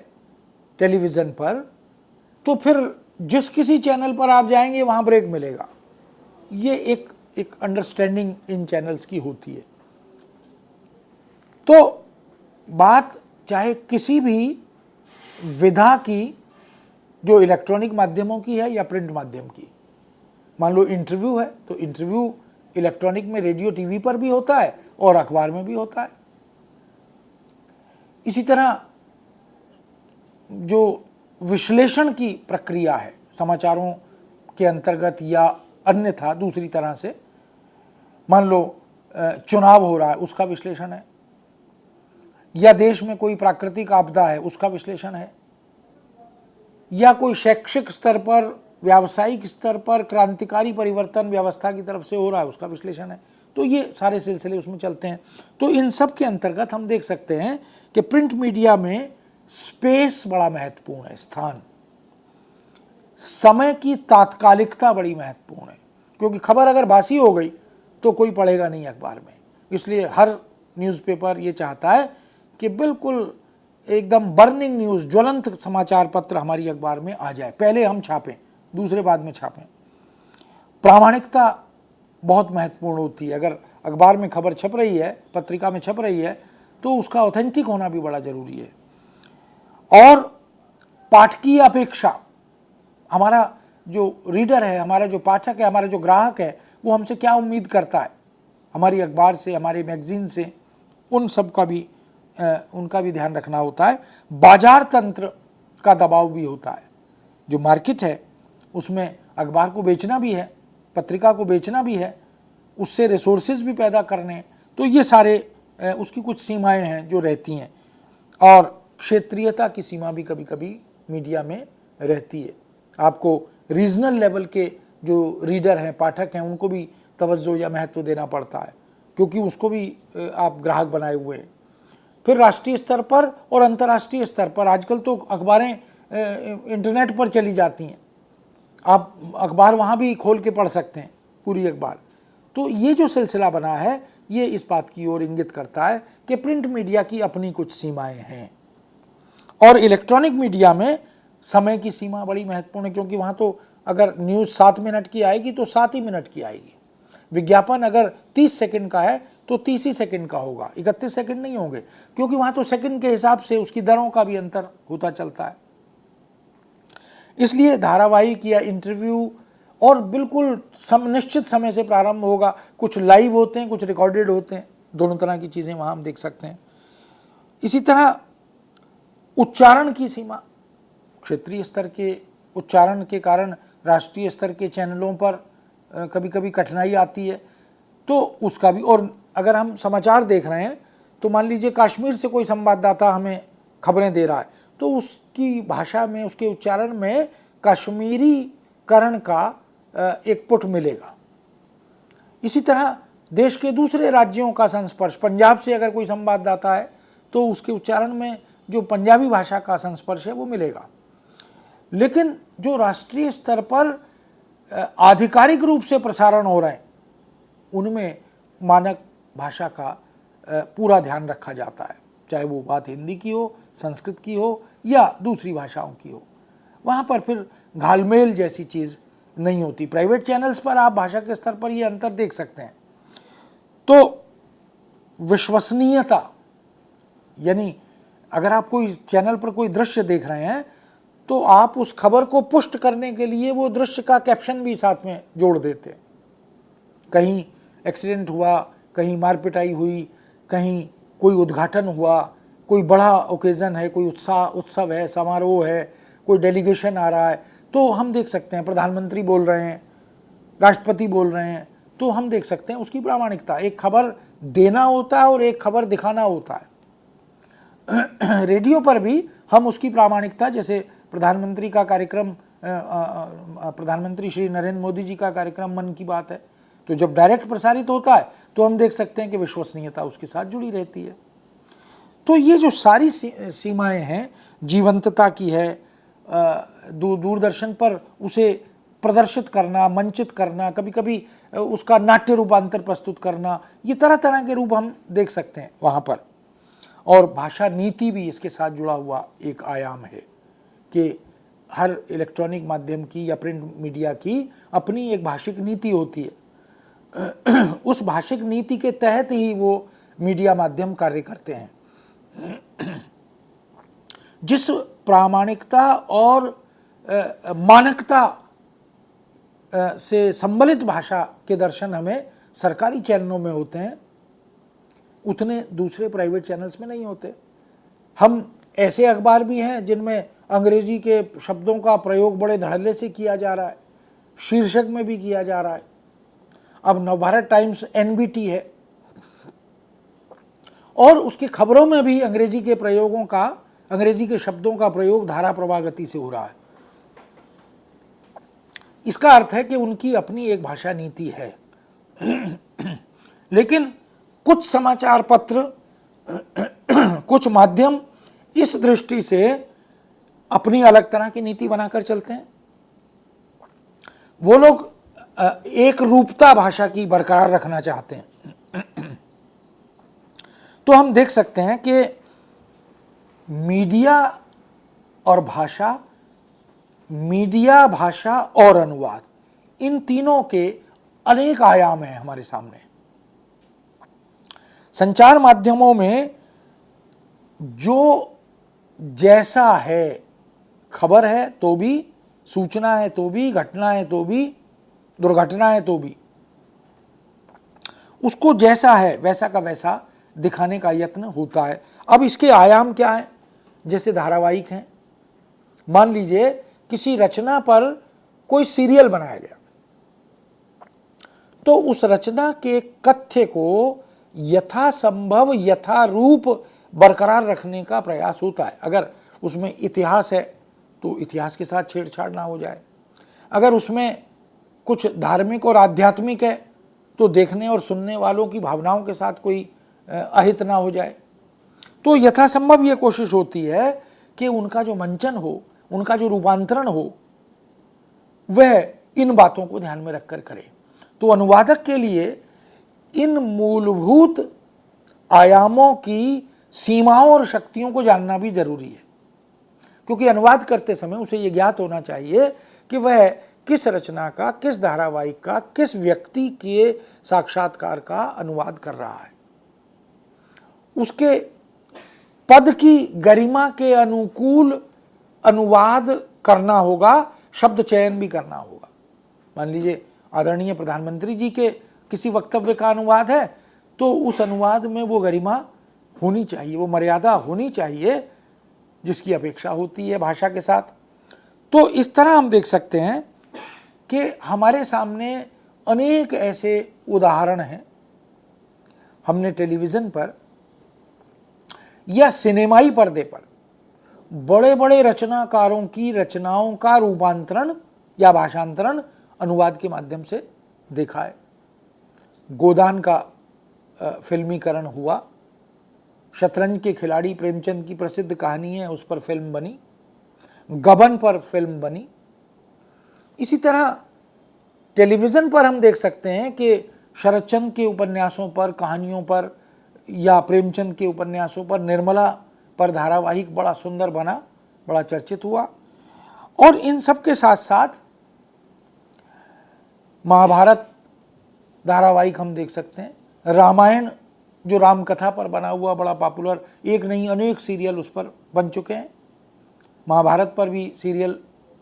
टेलीविज़न पर, तो फिर जिस किसी चैनल पर आप जाएंगे वहाँ ब्रेक मिलेगा। ये एक अंडरस्टैंडिंग इन चैनल्स की होती है। तो बात चाहे किसी भी विधा की, जो इलेक्ट्रॉनिक माध्यमों की है या प्रिंट माध्यम की, मान लो इंटरव्यू है तो इंटरव्यू इलेक्ट्रॉनिक में रेडियो टीवी पर भी होता है और अखबार में भी होता है। इसी तरह जो विश्लेषण की प्रक्रिया है समाचारों के अंतर्गत या अन्यथा दूसरी तरह से, मान लो चुनाव हो रहा है, उसका विश्लेषण है, या देश में कोई प्राकृतिक आपदा है उसका विश्लेषण है, या कोई शैक्षिक स्तर पर, व्यावसायिक स्तर पर क्रांतिकारी परिवर्तन व्यवस्था की तरफ से हो रहा है उसका विश्लेषण है। तो ये सारे सिलसिले उसमें चलते हैं। तो इन सब के अंतर्गत हम देख सकते हैं कि प्रिंट मीडिया में स्पेस बड़ा महत्वपूर्ण है, स्थान, समय की तात्कालिकता बड़ी महत्वपूर्ण है, क्योंकि खबर अगर बासी हो गई तो कोई पढ़ेगा नहीं अखबार में। इसलिए हर न्यूज़पेपर ये चाहता है कि बिल्कुल एकदम बर्निंग न्यूज़, ज्वलंत समाचार पत्र हमारी अखबार में आ जाए, पहले हम छापें, दूसरे बाद में छापें। प्रामाणिकता बहुत महत्वपूर्ण होती है। अगर अखबार में खबर छप रही है, पत्रिका में छप रही है, तो उसका ऑथेंटिक होना भी बड़ा ज़रूरी है। और पाठकीय अपेक्षा, हमारा जो रीडर है, हमारा जो पाठक है, हमारा जो ग्राहक है, वो हमसे क्या उम्मीद करता है हमारी अखबार से, हमारे मैगजीन से, उन सब का भी उनका भी ध्यान रखना होता है। बाजार तंत्र का दबाव भी होता है। जो मार्केट है उसमें अखबार को बेचना भी है, पत्रिका को बेचना भी है, उससे रिसोर्सेज भी पैदा करने, तो ये सारे उसकी कुछ सीमाएं हैं जो रहती हैं। और क्षेत्रीयता की सीमा भी कभी कभी मीडिया में रहती है। आपको रीजनल लेवल के जो रीडर हैं, पाठक हैं, उनको भी तवज्जो या महत्व देना पड़ता है, क्योंकि उसको भी आप ग्राहक बनाए हुए हैं। फिर राष्ट्रीय स्तर पर और अंतर्राष्ट्रीय स्तर पर आजकल तो अखबारें इंटरनेट पर चली जाती हैं, आप अखबार वहाँ भी खोल के पढ़ सकते हैं, पूरी अखबार। तो ये जो सिलसिला बना है ये इस बात की ओर इंगित करता है कि प्रिंट मीडिया की अपनी कुछ सीमाएं हैं। और इलेक्ट्रॉनिक मीडिया में समय की सीमा बड़ी महत्वपूर्ण है, क्योंकि वहाँ तो अगर न्यूज़ 7 मिनट की आएगी तो 7 ही मिनट की आएगी। विज्ञापन अगर 30 सेकंड का है तो 30 ही सेकंड का होगा, 31 सेकंड नहीं होंगे, क्योंकि वहाँ तो सेकंड के हिसाब से उसकी दरों का भी अंतर होता चलता है। इसलिए धारावाहिक या इंटरव्यू और बिल्कुल निश्चित समय से प्रारंभ होगा, कुछ लाइव होते हैं, कुछ रिकॉर्डेड होते हैं, दोनों तरह की चीज़ें वहाँ हम देख सकते हैं। इसी तरह उच्चारण की सीमा, क्षेत्रीय स्तर के उच्चारण के कारण राष्ट्रीय स्तर के चैनलों पर कभी कभी कठिनाई आती है, तो उसका भी। और अगर हम समाचार देख रहे हैं तो मान लीजिए कश्मीर से कोई संवाददाता हमें खबरें दे रहा है, तो उसकी भाषा में, उसके उच्चारण में कश्मीरीकरण का एक पुट मिलेगा। इसी तरह देश के दूसरे राज्यों का संस्पर्श, पंजाब से अगर कोई संवाददाता है तो उसके उच्चारण में जो पंजाबी भाषा का संस्पर्श है वो मिलेगा। लेकिन जो राष्ट्रीय स्तर पर आधिकारिक रूप से प्रसारण हो रहे हैं उनमें मानक भाषा का पूरा ध्यान रखा जाता है, चाहे वो बात हिंदी की हो, संस्कृत की हो या दूसरी भाषाओं की हो। वहाँ पर फिर घालमेल जैसी चीज़ नहीं होती। प्राइवेट चैनल्स पर आप भाषा के स्तर पर ये अंतर देख सकते हैं। तो विश्वसनीयता, यानी अगर आप कोई चैनल पर कोई दृश्य देख रहे हैं तो आप उस खबर को पुष्ट करने के लिए वो दृश्य का कैप्शन भी साथ में जोड़ देते हैं। कहीं एक्सीडेंट हुआ, कहीं मारपिटाई हुई, कहीं कोई उद्घाटन हुआ, कोई बड़ा ओकेज़न है, कोई उत्सव है, समारोह है, कोई डेलीगेशन आ रहा है, तो हम देख सकते हैं प्रधानमंत्री बोल रहे हैं, राष्ट्रपति बोल रहे हैं, तो हम देख सकते हैं उसकी प्रामाणिकता। एक खबर देना होता है और एक खबर दिखाना होता है। रेडियो पर भी हम उसकी प्रामाणिकता, जैसे प्रधानमंत्री का कार्यक्रम, प्रधानमंत्री श्री नरेंद्र मोदी जी का कार्यक्रम मन की बात है, तो जब डायरेक्ट प्रसारित होता है तो हम देख सकते हैं कि विश्वसनीयता उसके साथ जुड़ी रहती है। तो ये जो सारी सीमाएं हैं, जीवंतता की है, दूरदर्शन पर उसे प्रदर्शित करना, मंचित करना, कभी कभी उसका नाट्य रूपांतर प्रस्तुत करना, ये तरह तरह के रूप हम देख सकते हैं वहाँ पर। और भाषा नीति भी इसके साथ जुड़ा हुआ एक आयाम है कि हर इलेक्ट्रॉनिक माध्यम की या प्रिंट मीडिया की अपनी एक भाषिक नीति होती है। उस भाषिक नीति के तहत ही वो मीडिया माध्यम कार्य करते हैं। जिस प्रामाणिकता और मानकता से सम्मिलित भाषा के दर्शन हमें सरकारी चैनलों में होते हैं, उतने दूसरे प्राइवेट चैनल्स में नहीं होते। हम ऐसे अखबार भी हैं जिनमें अंग्रेजी के शब्दों का प्रयोग बड़े धड़ल्ले से किया जा रहा है, शीर्षक में भी किया जा रहा है। अब नवभारत टाइम्स NBT है और उसकी खबरों में भी अंग्रेजी के प्रयोगों का, अंग्रेजी के शब्दों का प्रयोग धारा प्रवाह गति से हो रहा है। इसका अर्थ है कि उनकी अपनी एक भाषा नीति है। लेकिन कुछ समाचार पत्र, कुछ माध्यम इस दृष्टि से अपनी अलग तरह की नीति बनाकर चलते हैं। वो लोग एक रूपता भाषा की बरकरार रखना चाहते हैं। तो हम देख सकते हैं कि मीडिया और भाषा, मीडिया, भाषा और अनुवाद, इन तीनों के अनेक आयाम हैं हमारे सामने। संचार माध्यमों में जो जैसा है, खबर है तो भी, सूचना है तो भी, घटना है तो भी, दुर्घटना है तो भी, उसको जैसा है वैसा का वैसा दिखाने का यत्न होता है। अब इसके आयाम क्या है? जैसे धारावाहिक हैं, मान लीजिए किसी रचना पर कोई सीरियल बनाया गया, तो उस रचना के कथ्य को यथासंभव यथारूप बरकरार रखने का प्रयास होता है। अगर उसमें इतिहास है तो इतिहास के साथ छेड़छाड़ ना हो जाए, अगर उसमें कुछ धार्मिक और आध्यात्मिक है तो देखने और सुनने वालों की भावनाओं के साथ कोई अहित ना हो जाए। तो यथासंभव ये कोशिश होती है कि उनका जो मंचन हो, उनका जो रूपांतरण हो, वह इन बातों को ध्यान में रखकर करे। तो अनुवादक के लिए इन मूलभूत आयामों की सीमाओं और शक्तियों को जानना भी जरूरी है, क्योंकि अनुवाद करते समय उसे यह ज्ञात होना चाहिए कि वह किस रचना का, किस धारावाहिक का, किस व्यक्ति के साक्षात्कार का अनुवाद कर रहा है। उसके पद की गरिमा के अनुकूल अनुवाद करना होगा, शब्द चयन भी करना होगा। मान लीजिए आदरणीय प्रधानमंत्री जी के किसी वक्तव्य का अनुवाद है, तो उस अनुवाद में वो गरिमा होनी चाहिए, वो मर्यादा होनी चाहिए जिसकी अपेक्षा होती है भाषा के साथ। तो इस तरह हम देख सकते हैं कि हमारे सामने अनेक ऐसे उदाहरण हैं। हमने टेलीविज़न पर या सिनेमाई पर्दे पर बड़े बड़े रचनाकारों की रचनाओं का रूपांतरण या भाषांतरण अनुवाद के माध्यम से देखा है। गोदान का फिल्मीकरण हुआ, शतरंज के खिलाड़ी प्रेमचंद की प्रसिद्ध कहानी है, उस पर फिल्म बनी, गबन पर फिल्म बनी। इसी तरह टेलीविज़न पर हम देख सकते हैं कि शरदचंद्र के उपन्यासों पर, कहानियों पर या प्रेमचंद के उपन्यासों पर, निर्मला पर धारावाहिक बड़ा सुंदर बना, बड़ा चर्चित हुआ। और इन सब के साथ साथ महाभारत धारावाहिक हम देख सकते हैं, रामायण जो रामकथा पर बना हुआ बड़ा पॉपुलर, एक नहीं अनेक सीरियल उस पर बन चुके हैं। महाभारत पर भी सीरियल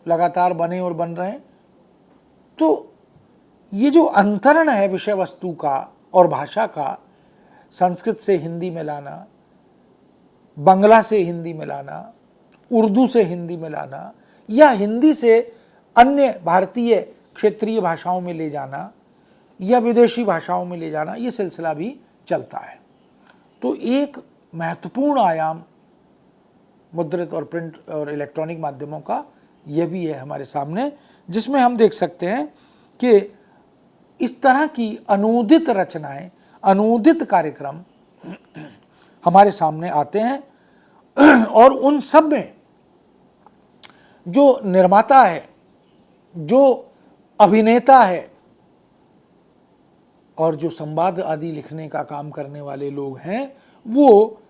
लगातार बने और बन रहे हैं। तो ये जो अंतरण है विषय वस्तु का और भाषा का, संस्कृत से हिंदी में लाना, बंगला से हिंदी में लाना, उर्दू से हिंदी में लाना, या हिंदी से अन्य भारतीय क्षेत्रीय भाषाओं में ले जाना या विदेशी भाषाओं में ले जाना, ये सिलसिला भी चलता है। तो एक महत्वपूर्ण आयाम मुद्रित और प्रिंट और इलेक्ट्रॉनिक माध्यमों का यह भी है हमारे सामने, जिसमें हम देख सकते हैं कि इस तरह की अनूदित रचनाएं, अनूदित कार्यक्रम हमारे सामने आते हैं और उन सब में जो निर्माता है, जो अभिनेता है और जो संवाद आदि लिखने का काम करने वाले लोग हैं, वो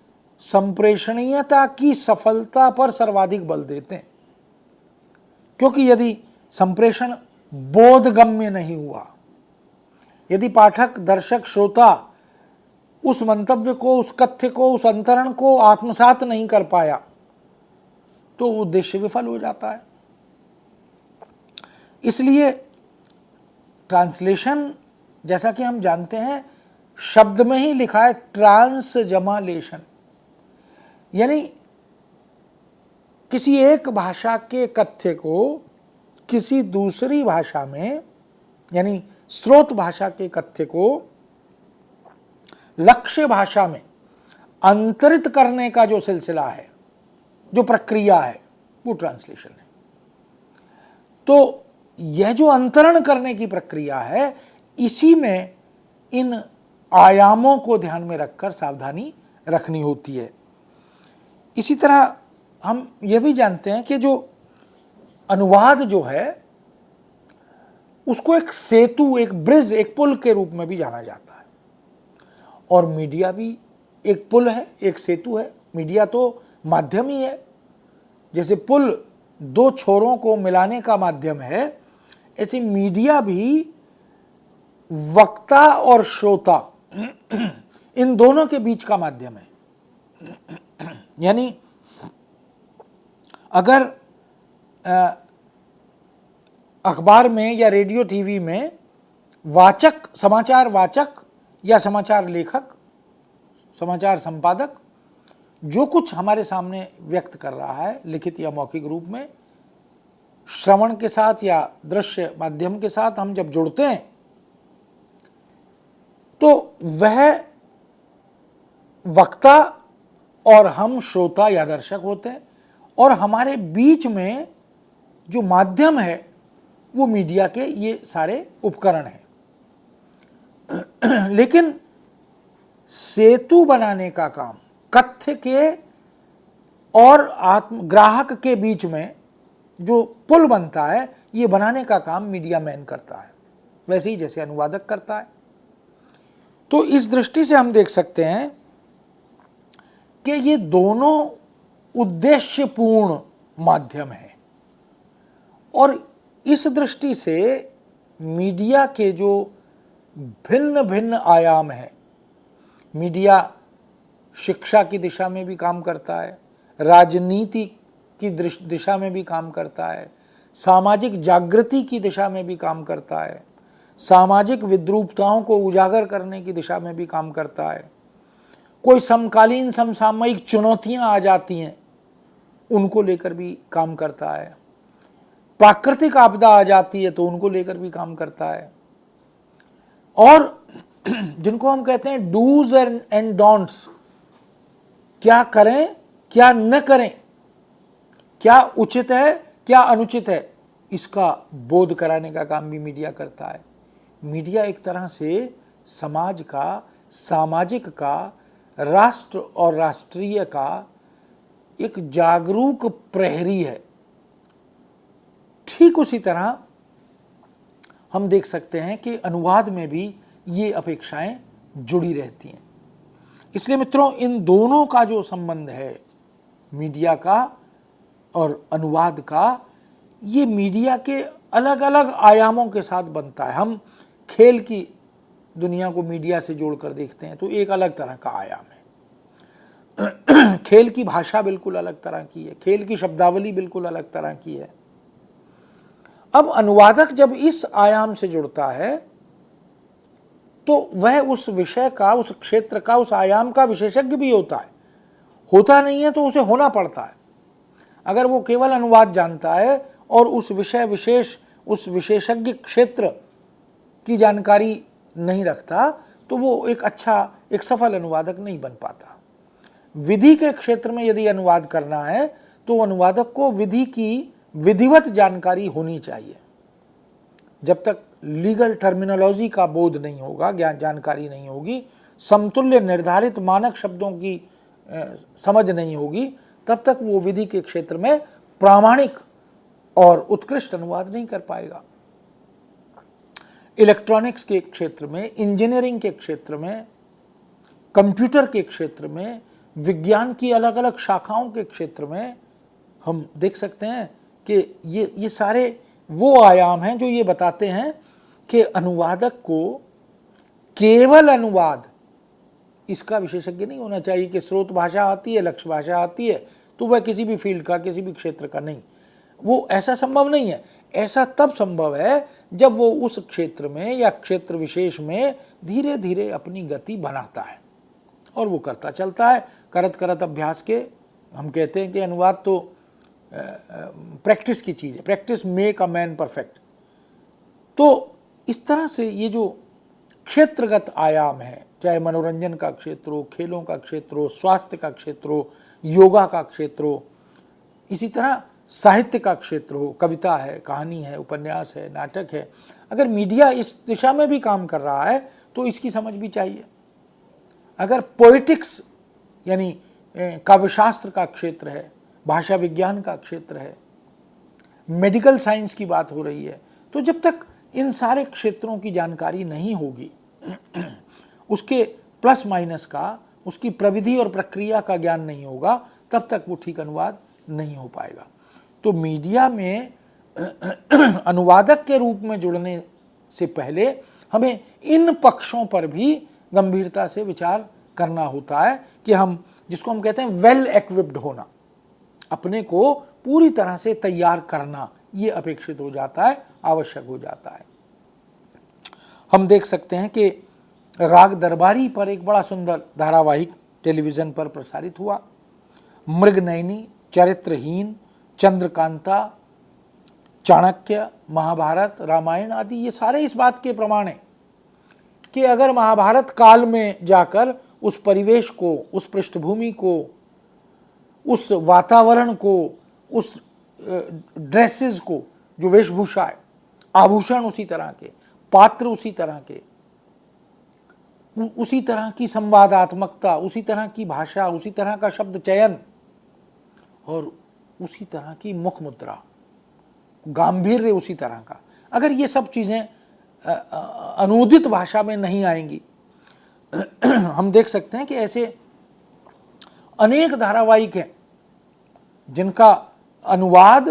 संप्रेषणीयता की सफलता पर सर्वाधिक बल देते हैं। क्योंकि यदि संप्रेषण बोधगम्य नहीं हुआ, यदि पाठक, दर्शक, श्रोता उस मंतव्य को, उस कथ्य को, उस अंतरण को आत्मसात नहीं कर पाया, तो उद्देश्य विफल हो जाता है। इसलिए ट्रांसलेशन, जैसा कि हम जानते हैं, शब्द में ही लिखा है ट्रांसजमालेशन, यानी किसी एक भाषा के कथ्य को किसी दूसरी भाषा में, यानी स्रोत भाषा के कथ्य को लक्ष्य भाषा में अंतरित करने का जो सिलसिला है, जो प्रक्रिया है, वो ट्रांसलेशन है। तो यह जो अंतरण करने की प्रक्रिया है, इसी में इन आयामों को ध्यान में रखकर सावधानी रखनी होती है। इसी तरह हम यह भी जानते हैं कि जो अनुवाद जो है उसको एक सेतु, एक ब्रिज, एक पुल के रूप में भी जाना जाता है। और मीडिया भी एक पुल है, एक सेतु है। मीडिया तो माध्यम ही है। जैसे पुल दो छोरों को मिलाने का माध्यम है, ऐसे मीडिया भी वक्ता और श्रोता इन दोनों के बीच का माध्यम है। यानी अगर अखबार में या रेडियो टीवी में वाचक, समाचार वाचक या समाचार लेखक, समाचार संपादक जो कुछ हमारे सामने व्यक्त कर रहा है लिखित या मौखिक रूप में, श्रवण के साथ या दृश्य माध्यम के साथ हम जब जुड़ते हैं तो वह वक्ता और हम श्रोता या दर्शक होते हैं, और हमारे बीच में जो माध्यम है वो मीडिया के ये सारे उपकरण हैं। लेकिन सेतु बनाने का काम, कथ्य के और ग्राहक के बीच में जो पुल बनता है, ये बनाने का काम मीडिया मैन करता है, वैसे ही जैसे अनुवादक करता है। तो इस दृष्टि से हम देख सकते हैं कि ये दोनों उद्देश्यपूर्ण माध्यम है। और इस दृष्टि से मीडिया के जो भिन्न भिन्न आयाम हैं, मीडिया शिक्षा की दिशा में भी काम करता है, राजनीति की दिशा में भी काम करता है, सामाजिक जागृति की दिशा में भी काम करता है, सामाजिक विद्रूपताओं को उजागर करने की दिशा में भी काम करता है। कोई समकालीन समसामयिक चुनौतियां आ जाती हैं, उनको लेकर भी काम करता है। प्राकृतिक आपदा आ जाती है तो उनको लेकर भी काम करता है। और जिनको हम कहते हैं डूज एंड डोंट्स, क्या करें क्या न करें, क्या उचित है क्या अनुचित है, इसका बोध कराने का काम भी मीडिया करता है। मीडिया एक तरह से समाज का, सामाजिक का, राष्ट्र और राष्ट्रीय का एक जागरूक प्रहरी है। ठीक उसी तरह हम देख सकते हैं कि अनुवाद में भी ये अपेक्षाएं जुड़ी रहती हैं। इसलिए मित्रों, इन दोनों का जो संबंध है, मीडिया का और अनुवाद का, ये मीडिया के अलग अलग आयामों के साथ बनता है। हम खेल की दुनिया को मीडिया से जोड़कर देखते हैं तो एक अलग तरह का आयाम है। खेल की भाषा बिल्कुल अलग तरह की है, खेल की शब्दावली बिल्कुल अलग तरह की है। अब अनुवादक जब इस आयाम से जुड़ता है तो वह उस विषय का, उस क्षेत्र का, उस आयाम का विशेषज्ञ भी होता है। होता नहीं है तो उसे होना पड़ता है। अगर वो केवल अनुवाद जानता है और उस विषय विशेष, उस विशेषज्ञ क्षेत्र की जानकारी नहीं रखता तो वो एक अच्छा, एक सफल अनुवादक नहीं बन पाता। विधि के क्षेत्र में यदि अनुवाद करना है तो अनुवादक को विधि की विधिवत जानकारी होनी चाहिए। जब तक लीगल टर्मिनोलॉजी का बोध नहीं होगा, ज्ञान जानकारी नहीं होगी, समतुल्य निर्धारित मानक शब्दों की समझ नहीं होगी, तब तक वो विधि के क्षेत्र में प्रामाणिक और उत्कृष्ट अनुवाद नहीं कर पाएगा। इलेक्ट्रॉनिक्स के क्षेत्र में, इंजीनियरिंग के क्षेत्र में, कंप्यूटर के क्षेत्र में, विज्ञान की अलग अलग शाखाओं के क्षेत्र में हम देख सकते हैं कि ये सारे वो आयाम हैं जो ये बताते हैं कि अनुवादक को केवल अनुवाद, इसका विशेषज्ञ नहीं होना चाहिए कि स्रोत भाषा आती है, लक्ष्य भाषा आती है तो वह किसी भी फील्ड का, किसी भी क्षेत्र का नहीं। वो ऐसा संभव नहीं है। ऐसा तब संभव है जब वो उस क्षेत्र में या क्षेत्र विशेष में धीरे धीरे अपनी गति बनाता है और वो करता चलता है। करत करत अभ्यास के, हम कहते हैं कि अनुवाद तो प्रैक्टिस की चीज़ है, practice make a man perfect. तो इस तरह से ये जो क्षेत्रगत आयाम है, चाहे मनोरंजन का क्षेत्र हो, खेलों का क्षेत्र हो, स्वास्थ्य का क्षेत्र हो, योगा का क्षेत्र हो, इसी तरह साहित्य का क्षेत्र हो, कविता है, कहानी है, उपन्यास है, नाटक है। अगर मीडिया इस दिशा में भी काम कर रहा है तो इसकी समझ भी चाहिए। अगर पोएटिक्स यानी काव्यशास्त्र का क्षेत्र है, भाषा विज्ञान का क्षेत्र है, मेडिकल साइंस की बात हो रही है, तो जब तक इन सारे क्षेत्रों की जानकारी नहीं होगी, उसके प्लस माइनस का, उसकी प्रविधि और प्रक्रिया का ज्ञान नहीं होगा, तब तक वो ठीक अनुवाद नहीं हो पाएगा। तो मीडिया में अनुवादक के रूप में जुड़ने से पहले हमें इन पक्षों पर भी गंभीरता से विचार करना होता है कि हम, जिसको हम कहते हैं वेल इक्विप्ड होना, अपने को पूरी तरह से तैयार करना, ये अपेक्षित हो जाता है, आवश्यक हो जाता है। हम देख सकते हैं कि राग दरबारी पर एक बड़ा सुंदर धारावाहिक टेलीविज़न पर प्रसारित हुआ। मृगनयनी, चरित्रहीन, चंद्रकांता, चाणक्य, महाभारत, रामायण आदि, ये सारे इस बात के प्रमाण हैं कि अगर महाभारत काल में जाकर उस परिवेश को, उस पृष्ठभूमि को, उस वातावरण को, उस ड्रेसेस को, जो वेशभूषा है, आभूषण उसी तरह के, पात्र उसी तरह के, उसी तरह की संवादात्मकता, उसी तरह की भाषा, उसी तरह का शब्द चयन और उसी तरह की मुख मुद्रा, गांभीर्य उसी तरह का, अगर ये सब चीज़ें अनुदित भाषा में नहीं आएंगी, हम देख सकते हैं कि ऐसे अनेक धारावाहिक हैं जिनका अनुवाद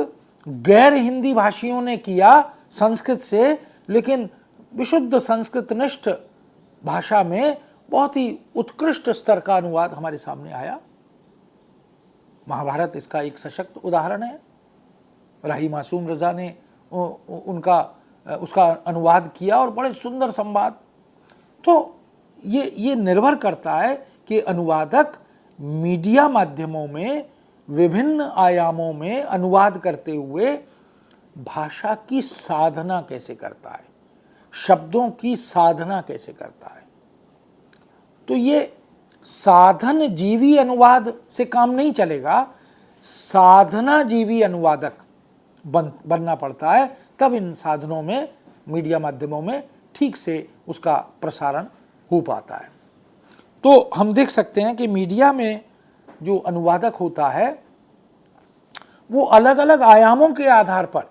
गैर हिंदी भाषियों ने किया संस्कृत से, लेकिन विशुद्ध संस्कृतनिष्ठ भाषा में बहुत ही उत्कृष्ट स्तर का अनुवाद हमारे सामने आया। महाभारत इसका एक सशक्त उदाहरण है। राही मासूम रज़ा ने उसका अनुवाद किया और बड़े सुंदर संवाद। तो ये निर्भर करता है कि अनुवादक मीडिया माध्यमों में विभिन्न आयामों में अनुवाद करते हुए भाषा की साधना कैसे करता है, शब्दों की साधना कैसे करता है। तो ये साधन जीवी अनुवाद से काम नहीं चलेगा, साधना जीवी अनुवादक बनना पड़ता है, तब इन साधनों में, मीडिया माध्यमों में ठीक से उसका प्रसारण हो पाता है। तो हम देख सकते हैं कि मीडिया में जो अनुवादक होता है वो अलग अलग आयामों के आधार पर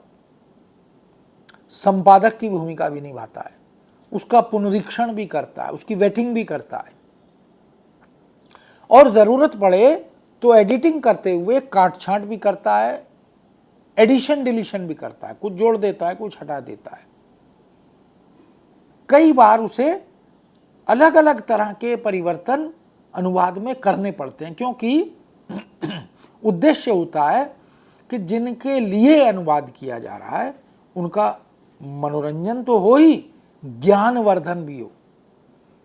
संपादक की भूमिका भी निभाता है, उसका पुनरीक्षण भी करता है, उसकी वेटिंग भी करता है और ज़रूरत पड़े तो एडिटिंग करते हुए काट छांट भी करता है, एडिशन डिलीशन भी करता है, कुछ जोड़ देता है, कुछ हटा देता है। कई बार उसे अलग अलग तरह के परिवर्तन अनुवाद में करने पड़ते हैं, क्योंकि उद्देश्य होता है कि जिनके लिए अनुवाद किया जा रहा है उनका मनोरंजन तो हो ही, ज्ञानवर्धन भी हो।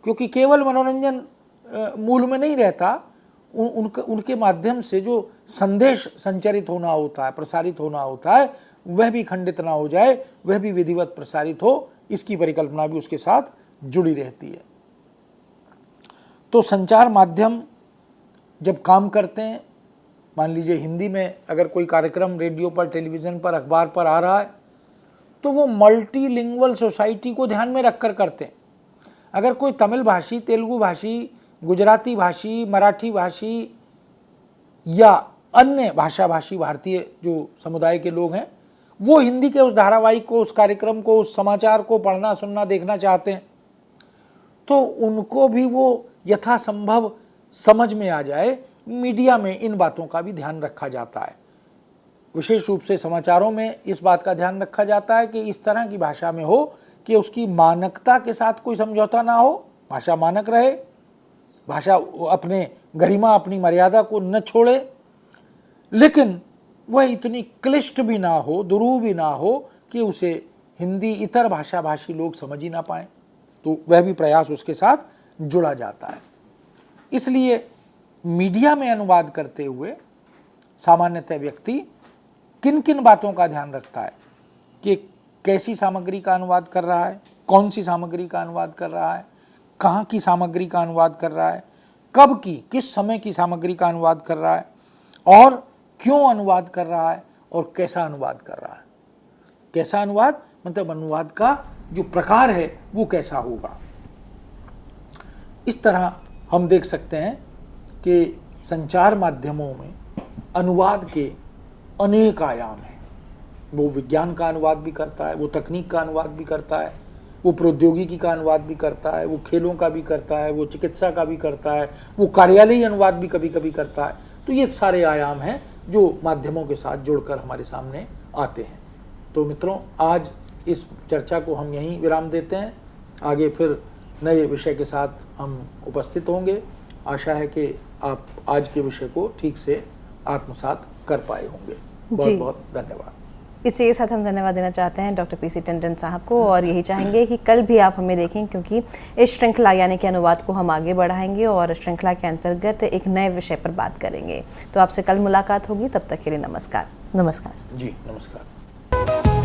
क्योंकि केवल मनोरंजन मूल में नहीं रहता, उनके माध्यम से जो संदेश संचरित होना होता है, प्रसारित होना होता है, वह भी खंडित ना हो जाए, वह भी विधिवत प्रसारित हो, इसकी परिकल्पना भी उसके साथ जुड़ी रहती है। तो संचार माध्यम जब काम करते हैं, मान लीजिए हिंदी में अगर कोई कार्यक्रम रेडियो पर, टेलीविज़न पर, अखबार पर आ रहा है, तो वो मल्टीलिंगुअल सोसाइटी को ध्यान में रखकर करते हैं। अगर कोई तमिल भाषी, तेलुगु भाषी, गुजराती भाषी, मराठी भाषी या अन्य भाषा भाषी भारतीय जो समुदाय के लोग हैं, वो हिंदी के उस धारावाहिक को, उस कार्यक्रम को, उस समाचार को पढ़ना, सुनना, देखना चाहते हैं, तो उनको भी वो यथासंभव समझ में आ जाए। मीडिया में इन बातों का भी ध्यान रखा जाता है। विशेष रूप से समाचारों में इस बात का ध्यान रखा जाता है कि इस तरह की भाषा में हो कि उसकी मानकता के साथ कोई समझौता ना हो, भाषा मानक रहे, भाषा अपने गरिमा, अपनी मर्यादा को न छोड़े, लेकिन वह इतनी क्लिष्ट भी ना हो, दुरूह भी ना हो कि उसे हिंदी इतर भाषा भाषी लोग समझ ही ना पाएं। तो वह भी प्रयास उसके साथ जुड़ा जाता है। इसलिए मीडिया में अनुवाद करते हुए सामान्यतः व्यक्ति किन किन बातों का ध्यान रखता है कि कैसी सामग्री का अनुवाद कर रहा है, कौन सी सामग्री का अनुवाद कर रहा है, कहाँ की सामग्री का अनुवाद कर रहा है, कब की, किस समय की सामग्री का अनुवाद कर रहा है, और क्यों अनुवाद कर रहा है, और कैसा अनुवाद कर रहा है। कैसा अनुवाद मतलब अनुवाद का जो प्रकार है वो कैसा होगा। इस तरह हम देख सकते हैं कि संचार माध्यमों में अनुवाद के अनेक आयाम हैं। वो विज्ञान का अनुवाद भी करता है, वो तकनीक का अनुवाद भी करता है, वो प्रौद्योगिकी का अनुवाद भी करता है, वो खेलों का भी करता है, वो चिकित्सा का भी करता है, वो कार्यालयी अनुवाद भी कभी कभी करता है। तो ये सारे आयाम हैं जो माध्यमों के साथ जुड़कर हमारे सामने आते हैं। तो मित्रों, आज इस चर्चा को हम यहीं विराम देते हैं। आगे फिर नए विषय के साथ हम उपस्थित होंगे। आशा है कि आप आज के विषय को ठीक से आत्मसात कर पाए होंगे। बहुत बहुत धन्यवाद। इसी के साथ हम धन्यवाद देना चाहते हैं डॉक्टर पीसी टंडन साहब को, और यही चाहेंगे कि कल भी आप हमें देखें, क्योंकि इस श्रृंखला यानी कि अनुवाद को हम आगे बढ़ाएंगे और श्रृंखला के अंतर्गत एक नए विषय पर बात करेंगे। तो आपसे कल मुलाकात होगी, तब तक के लिए नमस्कार। जी नमस्कार।